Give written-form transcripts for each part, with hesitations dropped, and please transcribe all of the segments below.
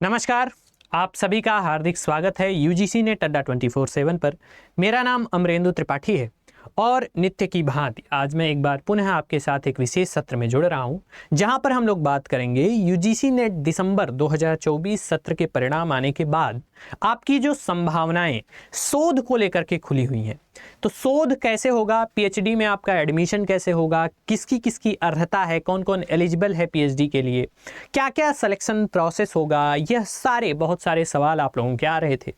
नमस्कार, आप सभी का हार्दिक स्वागत है यूजीसी नेट अड्डा 24/7 पर। मेरा नाम अमरेंदु त्रिपाठी है और नित्य की भांति आज मैं एक बार पुनः आपके साथ एक विशेष सत्र में जुड़ रहा हूं, जहां पर हम लोग बात करेंगे यूजीसी नेट दिसंबर 2024 सत्र के परिणाम आने के बाद आपकी जो संभावनाएं शोध को लेकर के खुली हुई हैं। तो शोध कैसे होगा, पीएचडी में आपका एडमिशन कैसे होगा, किसकी किसकी अर्हता है, कौन कौन एलिजिबल है पीएचडी के लिए, क्या क्या सिलेक्शन प्रोसेस होगा, यह सारे बहुत सारे सवाल आप लोगों के आ रहे थे।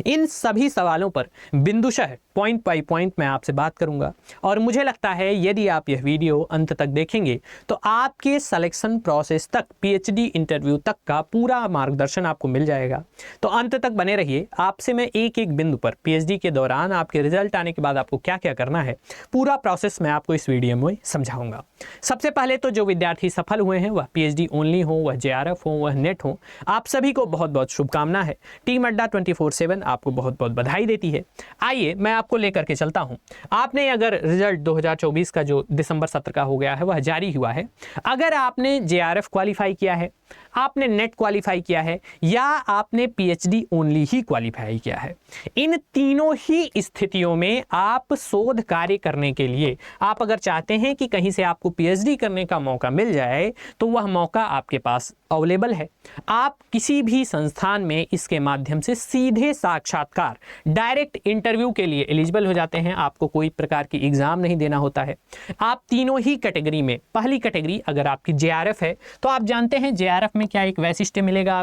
इन सभी सवालों पर बिंदुशः पॉइंट बाय पॉइंट मैं आपसे बात करूंगा और मुझे लगता है यदि आप यह वीडियो अंत तक देखेंगे तो आपके सिलेक्शन प्रोसेस तक, पीएचडी इंटरव्यू तक का पूरा मार्गदर्शन आपको मिल जाएगा। तो अंत तक बने रहिए। आपसे मैं एक एक बिंदु पर पीएचडी के दौरान आपके रिजल्ट आने के बाद आपको क्या क्या करना है, पूरा प्रोसेस मैं आपको इस वीडियो में समझाऊंगा। सबसे पहले तो जो विद्यार्थी सफल हुए हैं, वह पीएचडी ओनली हो, वह जेआरएफ हो, वह नेट हो, आप सभी को बहुत बहुत शुभकामना है। टीम अड्डा 24/7 आपको बहुत बहुत बधाई देती है। आइए मैं आपको लेकर के चलता हूं। आपने अगर रिजल्ट 2024 का जो दिसंबर सत्र का हो गया है वह जारी हुआ है, अगर आपने जेआरएफ क्वालिफाई किया है, आपने नेट क्वालिफाई किया है या आपने पीएचडी ओनली ही क्वालिफाई किया है, इन तीनों ही स्थितियों में आप शोध कार्य करने के लिए, आप अगर चाहते हैं कि कहीं से आपको पीएचडी करने का मौका मिल जाए तो वह मौका आपके पास अवेलेबल है। आप किसी भी संस्थान में इसके माध्यम से सीधे साक्षात्कार, डायरेक्ट इंटरव्यू के लिए एलिजिबल हो जाते हैं। आपको कोई प्रकार की एग्जाम नहीं देना होता है। आप तीनों ही कैटेगरी में, पहली कैटेगरी अगर आपकी जेआरएफ है तो आप जानते हैं जेआरएफ में क्या एक वैशिष्ट्य मिलेगा,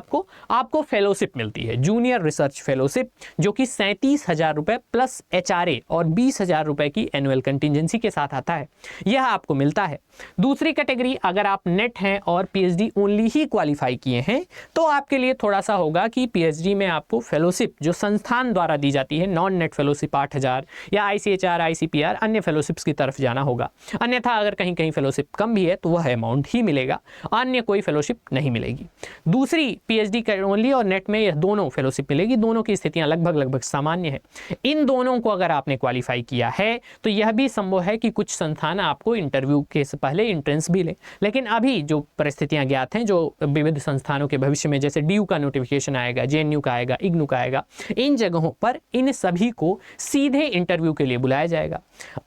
आपको फेलोशिप मिलती है, जूनियर रिसर्च फेलोशिप, जो कि 37,000 रुपए प्लस एचआरए और 20,000 रुपए की एनुअल कंटिजेंसी के साथ आता है, यह आपको मिलता है। दूसरी कैटेगरी अगर आप नेट हैं और पीएचडी ओनली ही क्वालिफाई किए हैं तो आपके लिए थोड़ा सा होगा कि पीएचडी में आपको फेलोशिप जो संस्थान द्वारा दी जाती है, नॉन नेट फेलोशिप 8,000 या आईसीएचआर, आईसीपीआर, अन्य फेलोशिप्स की तरफ जाना होगा। अन्यथा अगर कहीं कहीं फेलोशिप कम भी है तो वह अमाउंट ही मिलेगा, अन्य कोई फेलोशिप नहीं मिलेगी। दूसरी पीएचडी ओनली और नेट में यह दोनों फेलोशिप मिलेगी। दोनों की स्थितियां लगभग सामान्य है। इन दोनों को अगर आपने क्वालिफाई किया है तो यह भी संभव है कि कुछ संस्थान आपको इंटरव्यू के पहले एंट्रेंस भी ले, लेकिन अभी जो परिस्थितियां ज्ञात हैं, जो विविध संस्थानों के भविष्य में जैसे डीयू का नोटिफिकेशन आएगा, जेएनयू का आएगा, इग्नू का आएगा, इन जगहों पर इन सभी को सीधे इंटरव्यू के लिए बुलाया जाएगा।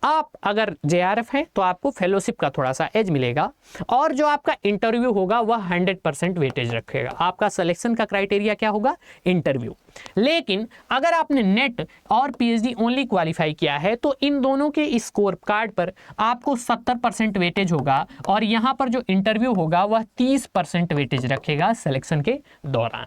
आप अगर जेआरएफ हैं तो आपको फेलोशिप का थोड़ा सा एज मिलेगा और जो आपका इंटरव्यू होगा वह 100% वेटेज रखेगा। आपका सिलेक्शन का क्राइटेरिया क्या होगा? इंटरव्यू। लेकिन अगर आपने नेट और पीएचडी ओनली क्वालिफाई किया है तो इन दोनों के स्कोर कार्ड पर आपको 70% वेटेज होगा और यहां पर जो इंटरव्यू होगा वह 30% वेटेज रखेगा सिलेक्शन के दौरान।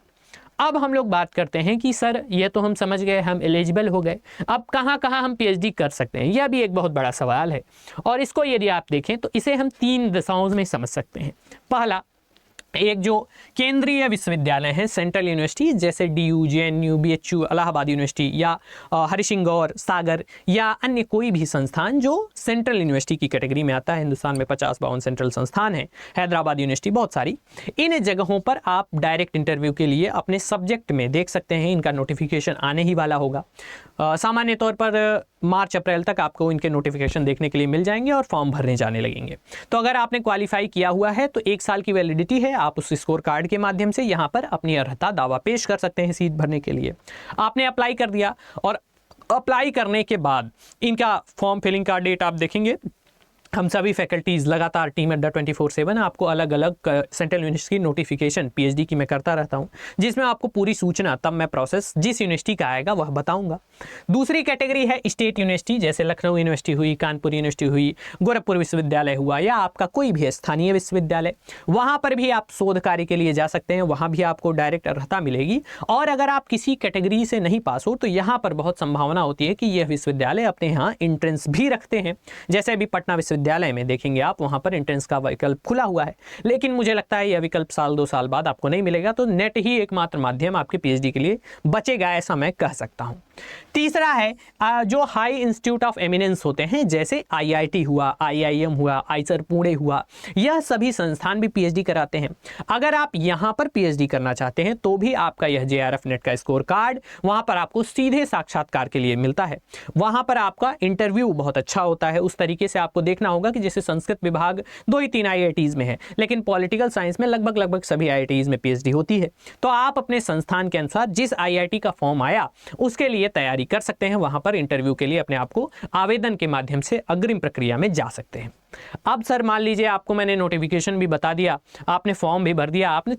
अब हम लोग बात करते हैं कि सर ये तो हम समझ गए, हम एलिजिबल हो गए, अब कहां कहां हम पीएचडी कर सकते हैं? यह भी एक बहुत बड़ा सवाल है और इसको यदि आप देखें तो इसे हम 3 दिशाओं में समझ सकते हैं। पहला, एक जो केंद्रीय विश्वविद्यालय हैं, सेंट्रल यूनिवर्सिटी जैसे DU, JNU, BHU, Allahabad university या हरिसिंगौर, सागर या अन्य कोई भी संस्थान जो सेंट्रल यूनिवर्सिटी की कैटेगरी में आता है। हिंदुस्तान में 50-52 सेंट्रल संस्थान हैं, हैदराबाद यूनिवर्सिटी, बहुत सारी। इन जगहों पर आप डायरेक्ट इंटरव्यू के लिए अपने सब्जेक्ट में देख सकते हैं। इनका नोटिफिकेशन आने ही वाला होगा। सामान्य तौर पर मार्च अप्रैल तक आपको इनके नोटिफिकेशन देखने के लिए मिल जाएंगे और फॉर्म भरने जाने लगेंगे। तो अगर आपने क्वालिफाई किया हुआ है तो 1 साल की वैलिडिटी है। आप उस स्कोर कार्ड के माध्यम से यहाँ पर अपनी अर्हता दावा पेश कर सकते हैं सीट भरने के लिए। आपने अप्लाई कर दिया और अप्लाई करने के बाद इनका फॉर्म फिलिंग का डेट आप देखेंगे। हम सभी फैकल्टीज़ लगातार टीम अड्डा 24/7 आपको अलग अलग सेंट्रल यूनिवर्सिटी की नोटिफिकेशन पीएचडी की मैं करता रहता हूं, जिसमें आपको पूरी सूचना, तब मैं प्रोसेस जिस यूनिवर्सिटी का आएगा वह बताऊंगा। दूसरी कैटेगरी है स्टेट यूनिवर्सिटी, जैसे लखनऊ यूनिवर्सिटी हुई, कानपुर यूनिवर्सिटी हुई, गोरखपुर विश्वविद्यालय हुआ या आपका कोई भी स्थानीय विश्वविद्यालय, वहाँ पर भी आप शोध कार्य के लिए जा सकते हैं। वहाँ भी आपको डायरेक्ट अर्हता मिलेगी। और अगर आप किसी कैटेगरी से नहीं पास हो तो यहाँ पर बहुत संभावना होती है कि यह विश्वविद्यालय अपने यहाँ एंट्रेंस भी रखते हैं। जैसे अभी पटना विश्वविद्यालय में देखेंगे आप, वहां पर एंट्रेंस का विकल्प खुला हुआ है, लेकिन मुझे लगता है यह विकल्प 1-2 साल बाद आपको नहीं मिलेगा। तो नेट ही एकमात्र माध्यम आपके पीएचडी के लिए बचेगा, ऐसा मैं कह सकता हूं। तीसरा है जो हाई इंस्टीट्यूट ऑफ एमिनेंस होते हैं, जैसे आईआईटी हुआ, आईआईएम हुआ, आईसर पुणे हुआ, यह सभी संस्थान भी पीएचडी कराते हैं। अगर आप यहाँ पर पीएचडी करना चाहते हैं तो भी आपका यह जेआरएफ नेट का स्कोर कार्ड वहाँ पर आपको सीधे साक्षात्कार के लिए मिलता है। वहाँ पर आपका इंटरव्यू बहुत अच्छा होता है। उस तरीके से आपको देखना होगा कि जैसे संस्कृत विभाग 2 ही 3 आईआईटीज़ में है, लेकिन पॉलिटिकल साइंस में लगभग सभी आईआईटीज़ में पीएचडी होती है। तो आप अपने संस्थान के अनुसार जिस आईआईटी का फॉर्म आया उसके लिए तैयारी कर सकते हैं। वहाँ पर इंटरव्यू के लिए अपने आप को आवेदन के माध्यम से अग्रिम प्रक्रिया में जा सकते हैं। अब सर मान लीजिए आपको मैंने नोटिफिकेशन भी बता दिया, आपने फॉर्म भी भर दिया, आपने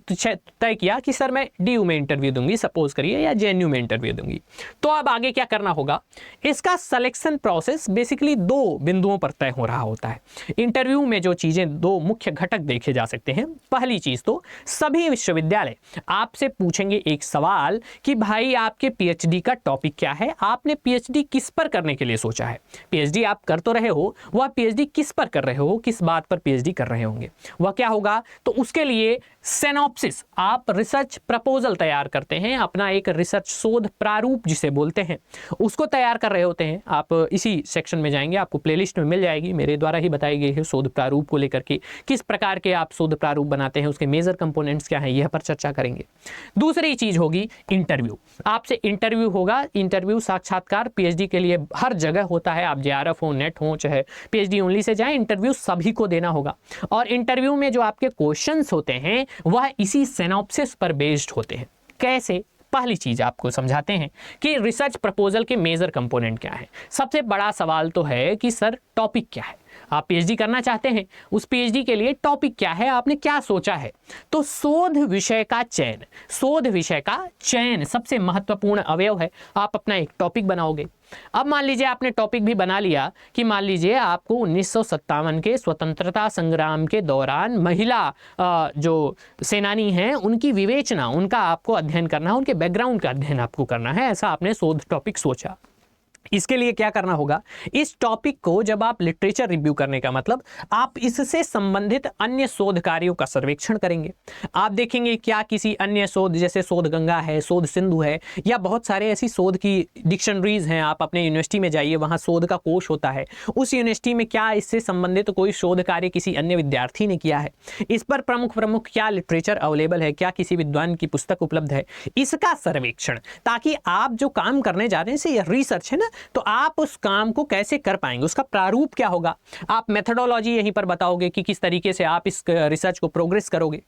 तय किया कि सर मैं डीयू में इंटरव्यू दूंगी, सपोज करिए, या जेएनयू में इंटरव्यू दूंगी। तो अब आगे क्या करना होगा? इसका सिलेक्शन प्रोसेस बेसिकली 2 बिंदुओं पर तय हो रहा होता है। इंटरव्यू में जो चीज़ें 2 मुख्य घटक देखे जा सकते हैं। पहली चीज़ तो सभी विश्वविद्यालय आपसे पूछेंगे एक सवाल कि भाई आपके पीएचडी का टॉपिक क्या है, आपने पीएचडी किस पर करने के लिए सोचा है। पीएचडी आप कर तो रहे हो, वह पीएचडी किस पर कर रहे हो, किस बात पर पीएचडी कर रहे होंगे, वह क्या होगा? तो उसके लिए सिनॉप्सिस, आप रिसर्च प्रपोजल तैयार करते हैं, अपना एक रिसर्च शोध प्रारूप जिसे बोलते हैं उसको तैयार कर रहे होते हैं। आप इसी सेक्शन में जाएंगे, आपको प्लेलिस्ट में मिल जाएगी, मेरे द्वारा ही बताई गई है शोध प्रारूप को लेकर के, किस प्रकार के आप शोध प्रारूप बनाते हैं, उसके मेजर कंपोनेंट्स क्या हैं, यह पर चर्चा करेंगे। दूसरी चीज होगी इंटरव्यू। आपसे इंटरव्यू होगा। इंटरव्यू साक्षात्कार पीएचडी के लिए हर जगह होता है, आप जेआरएफ हो, नेट हो, चाहे पीएचडी ओनली से जाएं, इंटरव्यू सभी को देना होगा। और इंटरव्यू में जो आपके क्वेश्चंस होते हैं वह इसी सिनॉप्सिस पर बेस्ड होते हैं। कैसे? पहली चीज आपको समझाते हैं कि रिसर्च प्रपोजल के मेजर कंपोनेंट क्या है। सबसे बड़ा सवाल तो है कि सर टॉपिक क्या है। आप पीएचडी करना चाहते हैं, उस पीएचडी के लिए टॉपिक क्या है, आपने क्या सोचा है। तो शोध विषय का चयन, शोध विषय का चयन सबसे महत्वपूर्ण अवयव है। आप अपना एक टॉपिक बनाओगे। अब मान लीजिए आपने टॉपिक भी बना लिया कि मान लीजिए आपको 1957 के स्वतंत्रता संग्राम के दौरान महिला जो सेनानी हैं उनकी विवेचना, उनका आपको अध्ययन करना है, उनके बैकग्राउंड का अध्ययन आपको करना है, ऐसा आपने शोध टॉपिक सोचा। इसके लिए क्या करना होगा? इस टॉपिक को जब आप लिटरेचर रिव्यू करने का मतलब आप इससे संबंधित अन्य शोध कार्यों का सर्वेक्षण करेंगे। आप देखेंगे क्या किसी अन्य शोध, जैसे शोध गंगा है, शोध सिंधु है, या बहुत सारे ऐसी शोध की डिक्शनरीज हैं। आप अपने यूनिवर्सिटी में जाइए, वहाँ शोध का कोश होता है, उस यूनिवर्सिटी में क्या इससे संबंधित कोई शोध कार्य किसी अन्य विद्यार्थी ने किया है, इस पर प्रमुख क्या लिटरेचर अवेलेबल है, क्या किसी विद्वान की पुस्तक उपलब्ध है, इसका सर्वेक्षण, ताकि आप जो काम करने जा रहे हैं से रिसर्च है ना, तो आप उस काम को कैसे कर पाएंगे, उसका प्रारूप क्या होगा। आप मेथोडोलॉजी यहीं पर बताओगे कि किस तरीके से आप इस रिसर्च को प्रोग्रेस करोगे।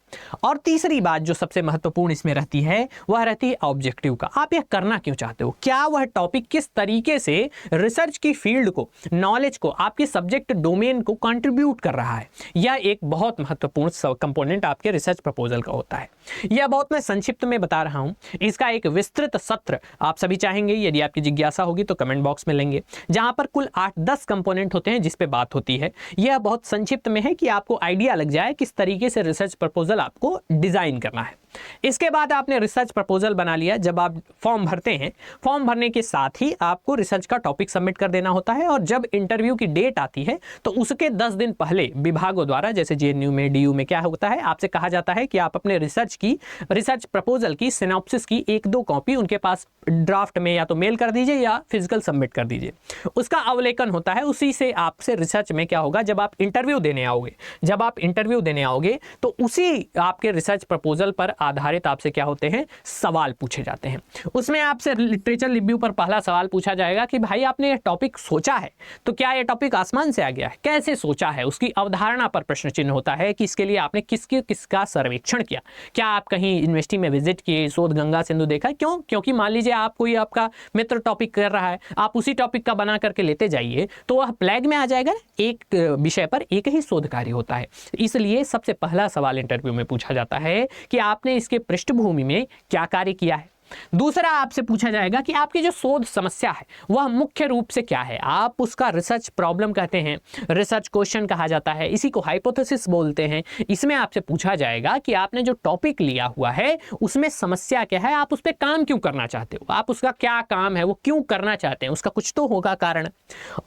और तीसरी बात जो सबसे महत्वपूर्ण इसमें रहती है वह रहती है ऑब्जेक्टिव का। आप यह करना क्यों चाहते हो, क्या वह टॉपिक किस तरीके से रिसर्च की फील्ड को, नॉलेज को, आपके सब्जेक्ट डोमेन को कंट्रीब्यूट कर रहा है। यह एक बहुत महत्वपूर्ण कंपोनेंट आपके रिसर्च प्रपोजल का होता है। यह बहुत मैं संक्षिप्त में बता रहा हूं। इसका एक विस्तृत सत्र आप सभी चाहेंगे, यदि आपकी जिज्ञासा होगी तो कमेंट बॉक्स में लेंगे, जहां पर कुल 8-10 कंपोनेंट होते हैं जिस पे बात होती है। यह बहुत संक्षिप्त में है कि आपको आइडिया लग जाए किस तरीके से रिसर्च प्रपोजल आपको डिजाइन करना है। इसके बाद आपने रिसर्च प्रपोजल बना लिया। जब आप फॉर्म भरते हैं, फॉर्म भरने के साथ ही आपको रिसर्च का टॉपिक सबमिट कर देना होता है। और जब इंटरव्यू की डेट आती है तो उसके 10 दिन पहले विभागों द्वारा, जैसे जेएनयू में, डीयू में क्या होता है, आपसे कहा जाता है कि आप अपने रिसर्च प्रपोजल की सिनॉप्सिस की 1-2 कॉपी उनके पास ड्राफ्ट में या तो मेल कर दीजिए या फिजिकल सबमिट कर दीजिए। उसका अवलोकन होता है, उसी से आपसे रिसर्च में क्या होगा, जब आप इंटरव्यू देने आओगे तो उसी आपके रिसर्च प्रपोजल पर आधारित आपसे क्या होते हैं, सवाल पूछे जाते हैं। उसमें आपसे लिटरेचर रिव्यू पर पहला सवाल पूछा जाएगा कि भाई आपने ये टॉपिक सोचा है, तो क्या ये टॉपिक आसमान से आ गया है, कैसे सोचा है, उसकी अवधारणा पर प्रश्न चिन्ह होता है कि इसके लिए आपने किसका सर्वेक्षण किया, क्या आप कहीं यूनिवर्सिटी में विजिट किए, शोध गंगा सिंधु देखा। क्यों? क्योंकि मान लीजिए आप कोई आपका मित्र टॉपिक कर रहा है, आप उसी टॉपिक का बना करके लेते जाइए तो वह फ्लैग में आ जाएगा। एक विषय पर एक ही शोध कार्य होता है, इसलिए सबसे पहला सवाल इंटरव्यू में पूछा जाता है कि आपने इसके पृष्ठभूमि में क्या कार्य किया है। दूसरा आपसे पूछा जाएगा कि आपकी जो शोध समस्या है वह मुख्य रूप से क्या है। आप उसका रिसर्च प्रॉब्लम कहते हैं, रिसर्च क्वेश्चन कहा जाता है, इसी को हाइपोथेसिस बोलते हैं। इसमें आपसे पूछा जाएगा कि आपने जो टॉपिक लिया हुआ है उसमें समस्या क्या है, आप उस पर काम क्यों करना चाहते हो, आप उसका क्या काम है, वो क्यों करना चाहते हैं, उसका कुछ तो होगा कारण।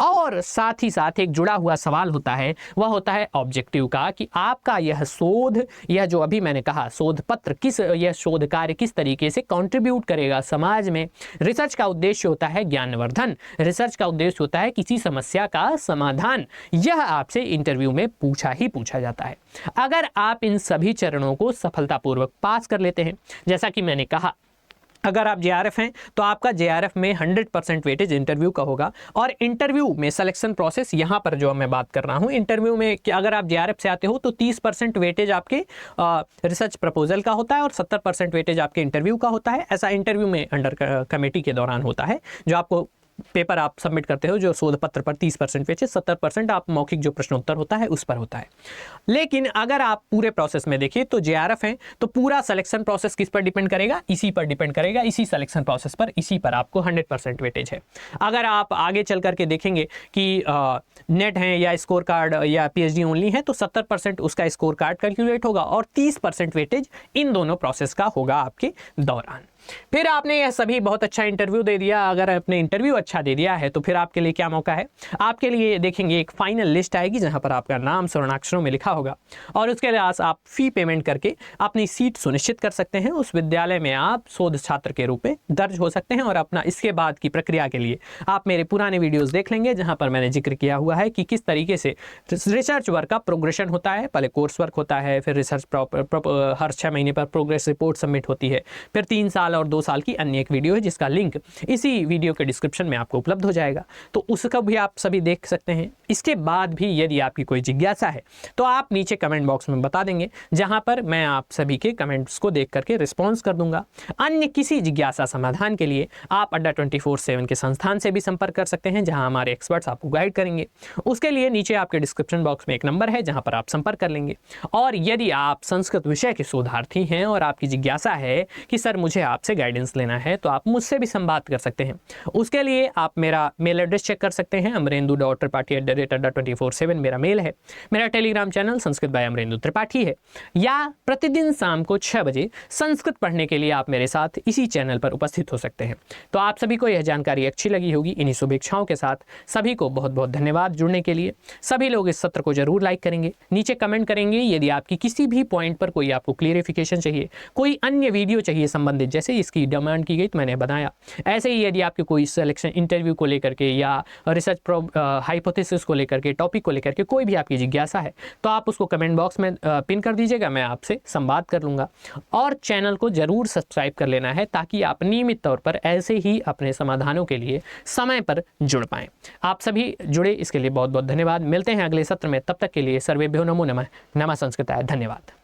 और साथ ही साथ एक जुड़ा हुआ सवाल होता है, वह होता है ऑब्जेक्टिव का, कि आपका यह शोध, यह जो अभी मैंने कहा शोध पत्र, यह शोध कार्य किस तरीके से कॉन्ट्रीब्यूट कंट्रीब्यूट करेगा समाज में। रिसर्च का उद्देश्य होता है ज्ञानवर्धन, रिसर्च का उद्देश्य होता है किसी समस्या का समाधान। यह आपसे इंटरव्यू में पूछा ही पूछा जाता है। अगर आप इन सभी चरणों को सफलतापूर्वक पास कर लेते हैं, जैसा कि मैंने कहा, अगर आप JRF हैं तो आपका JRF में 100% वेटेज इंटरव्यू का होगा। और इंटरव्यू में सिलेक्शन प्रोसेस यहाँ पर जो मैं बात कर रहा हूँ, इंटरव्यू में कि अगर आप JRF से आते हो तो 30% वेटेज आपके रिसर्च प्रपोजल का होता है और 70% वेटेज आपके इंटरव्यू का होता है। ऐसा इंटरव्यू में अंडर कमेटी के दौरान होता है। जो आपको पेपर आप सबमिट करते हो, जो शोध पत्र पर 30% वेटेज, 70% आप मौखिक जो प्रश्नोत्तर होता है उस पर होता है। लेकिन अगर आप पूरे प्रोसेस में देखिए तो JRF है तो पूरा सिलेक्शन प्रोसेस किस पर डिपेंड करेगा, इसी पर डिपेंड करेगा, इसी सिलेक्शन प्रोसेस पर, इसी पर आपको 100% वेटेज है। अगर आप आगे चल करके देखेंगे कि नेट है या स्कोर कार्ड या PhD ओनली है तो 70% उसका स्कोर कार्ड कैलकुलेट होगा और 30% वेटेज इन दोनों प्रोसेस का होगा आपके दौरान। फिर आपने यह सभी बहुत अच्छा इंटरव्यू दे दिया। अगर आपने इंटरव्यू अच्छा दे दिया है तो फिर आपके लिए क्या मौका है, आपके लिए देखेंगे एक फाइनल लिस्ट आएगी जहां पर आपका नाम स्वर्णाक्षरों में लिखा होगा और उसके बाद आप फी पेमेंट करके अपनी सीट सुनिश्चित कर सकते हैं। उस विद्यालय में आप शोध छात्र के रूप में दर्ज हो सकते हैं और अपना इसके बाद की प्रक्रिया के लिए आप मेरे पुराने वीडियोज़ देख लेंगे जहाँ पर मैंने जिक्र किया हुआ है कि किस तरीके से रिसर्च वर्क का प्रोग्रेशन होता है। पहले कोर्स वर्क होता है, फिर रिसर्च हर 6 महीने पर प्रोग्रेस रिपोर्ट सबमिट होती है, फिर 3 साल और 2 साल की अन्य एक वीडियो है जिसका लिंक इसी वीडियो के डिस्क्रिप्शन में आपको उपलब्ध हो जाएगा, तो उसका भी आप सभी देख सकते हैं। इसके बाद भी यदि आपकी कोई जिज्ञासा है तो आप नीचे कमेंट बॉक्स में बता देंगे, जहां पर मैं आप सभी के कमेंट्स को देख करके रिस्पॉन्स कर दूंगा। अन्य किसी जिज्ञासा समाधान के लिए आप अड्डा 24/7 के संस्थान से भी संपर्क कर सकते हैं, जहां हमारे एक्सपर्ट्स आपको गाइड करेंगे। उसके लिए नीचे आपके डिस्क्रिप्शन बॉक्स में एक नंबर है जहां पर आप संपर्क कर लेंगे। और यदि आप संस्कृत विषय के शोधार्थी हैं और आपकी जिज्ञासा है कि सर मुझे आपसे गाइडेंस लेना है, तो आप मुझसे भी संवाद कर सकते हैं। उसके लिए आप मेरा मेल एड्रेस चेक कर सकते हैं, amrendu.tripathi@adda24/7 मेरा मेल है। मेरा Telegram channel Sanskrit by Amarendu Tripathi है। या प्रतिदिन शाम को 6 बजे संस्कृत पढ़ने के लिए आप मेरे साथ इसी चैनल पर उपस्थित हो सकते हैं। तो आप सभी को यह जानकारी अच्छी लगी होगी। इन्हीं शुभेच्छाओं के साथ सभी को बहुत बहुत धन्यवाद जुड़ने के लिए। सभी लोग इस सत्र को जरूर लाइक करेंगे, नीचे कमेंट करेंगे यदि आपकी किसी भी पॉइंट पर कोई आपको क्लियरिफिकेशन चाहिए, कोई अन्य वीडियो चाहिए संबंधित, जैसे इसकी डिमांड की गई तो मैंने बताया। ऐसे ही यदि आपके कोई सिलेक्शन इंटरव्यू को लेकर के या रिसर्च हाइपोथेसिस को लेकर के, टॉपिक को लेकर के कोई भी आपकी जिज्ञासा है तो आप उसको कमेंट बॉक्स में पिन कर दीजिएगा, मैं आपसे संवाद कर लूँगा। और चैनल को जरूर सब्सक्राइब कर लेना है ताकि आप नियमित तौर पर ऐसे ही अपने समाधानों के लिए समय पर जुड़ पाएँ। आप सभी जुड़े इसके लिए बहुत बहुत धन्यवाद। मिलते हैं अगले सत्र में, तब तक के लिए सर्वेभ्यो नमो नमः। नमः संस्कृताय। धन्यवाद।